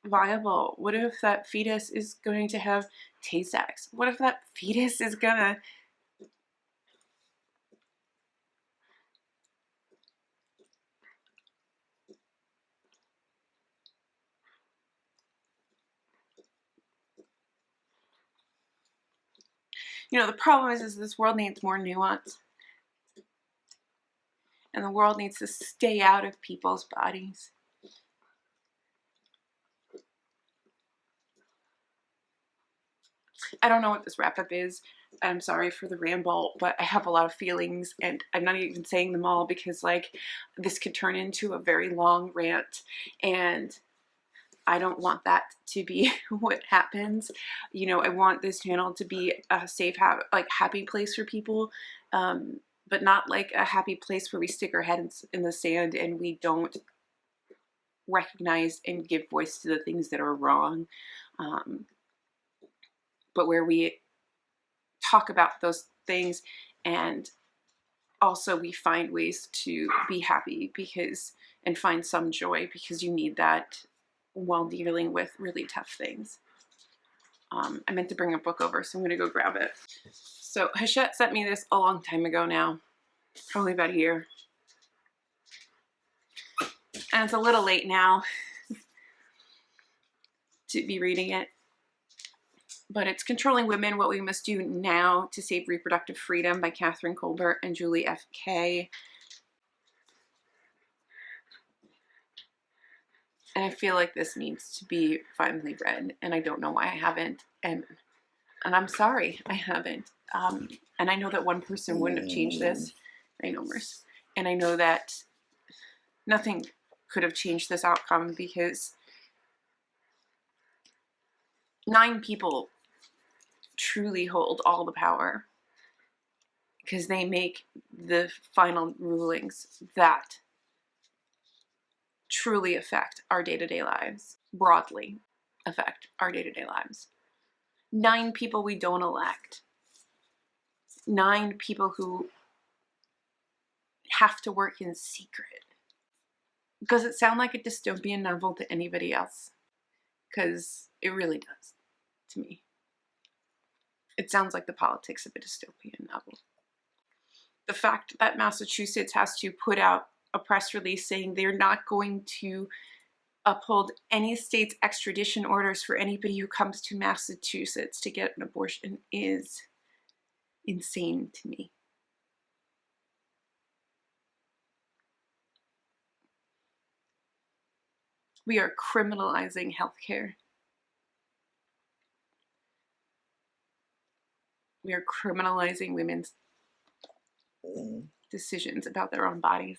viable? What if that fetus is going to have Tay-Sachs? What if that fetus is gonna the problem is this world needs more nuance, and the world needs to stay out of people's bodies. I don't know what this wrap-up is. I'm sorry for the ramble, but I have a lot of feelings, and I'm not even saying them all, because like this could turn into a very long rant, and I don't want that to be what happens. You know, I want this channel to be a safe, happy place for people, but not like a happy place where we stick our heads in the sand and we don't recognize and give voice to the things that are wrong, but where we talk about those things, and also we find ways to be happy and find some joy, because you need that while dealing with really tough things. I meant to bring a book over, so I'm going to go grab it. So Hachette sent me this a long time ago now, probably about a year. And it's a little late now to be reading it. But it's Controlling Women, What We Must Do Now to Save Reproductive Freedom by Catherine Colbert and Julie F. Kay. And I feel like this needs to be finally read, and I don't know why I haven't, and I'm sorry I haven't. And I know that one person wouldn't have changed this. I know, Merce. And I know that nothing could have changed this outcome, because 9 people truly hold all the power because they make the final rulings that truly affect our day-to-day lives, broadly affect our day-to-day lives. 9 people we don't elect. 9 people who have to work in secret. Does it sound like a dystopian novel to anybody else? Because it really does to me. It sounds like the politics of a dystopian novel. The fact that Massachusetts has to put out a press release saying they're not going to uphold any state's extradition orders for anybody who comes to Massachusetts to get an abortion is insane to me. We are criminalizing healthcare. We are criminalizing women's decisions about their own bodies.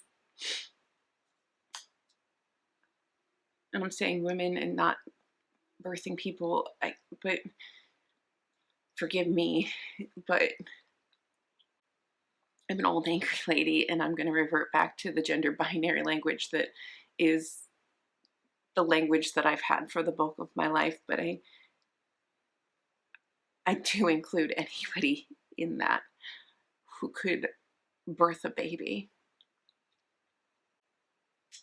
And I'm saying women and not birthing people, but forgive me, but I'm an old angry lady and I'm going to revert back to the gender binary language that is the language that I've had for the bulk of my life, but I do include anybody in that who could birth a baby.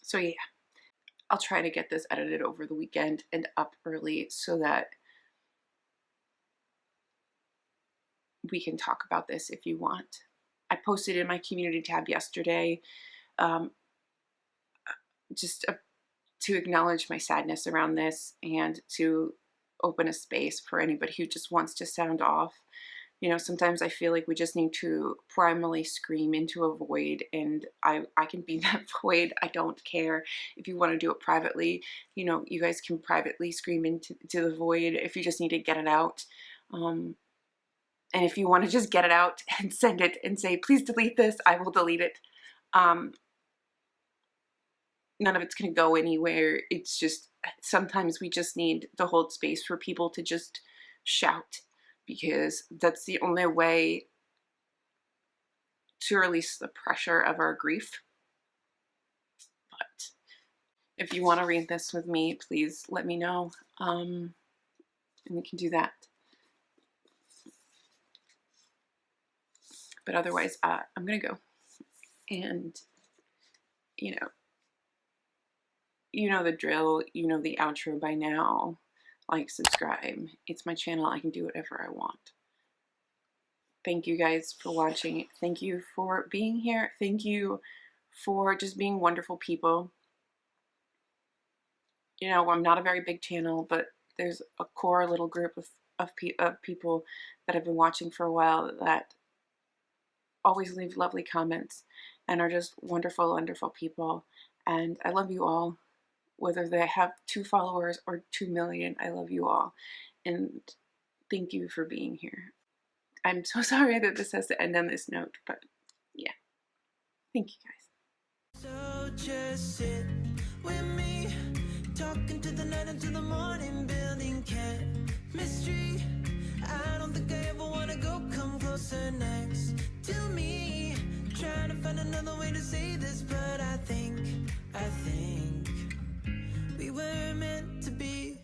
So yeah, I'll try to get this edited over the weekend and up early so that we can talk about this if you want. I posted in my community tab yesterday to acknowledge my sadness around this and to open a space for anybody who just wants to sound off. You know, sometimes I feel like we just need to primarily scream into a void, and I can be that void. I don't care. If you want to do it privately, you know, you guys can privately scream into the void if you just need to get it out. And if you want to just get it out and send it and say, please delete this, I will delete it. None of it's going to go anywhere. It's just, sometimes we just need to hold space for people to just shout, because that's the only way to release the pressure of our grief. But if you want to read this with me, please let me know, and we can do that. But otherwise, I'm gonna go, and you know the drill. You know the outro by now. Like, subscribe. It's my channel. I can do whatever I want. Thank you guys for watching. Thank you for being here. Thank you for just being wonderful people. You know, I'm not a very big channel, but there's a core little group of people that have been watching for a while that always leave lovely comments and are just wonderful, wonderful people. And I love you all. Whether they have 2 followers or 2 million, I love you all. And thank you for being here. I'm so sorry that this has to end on this note, but yeah. Thank you guys. So just sit with me, talking to the night until the morning, building chemistry. I don't think I ever wanna go come closer next to me. Trying to find another way to say this, but I think we were meant to be.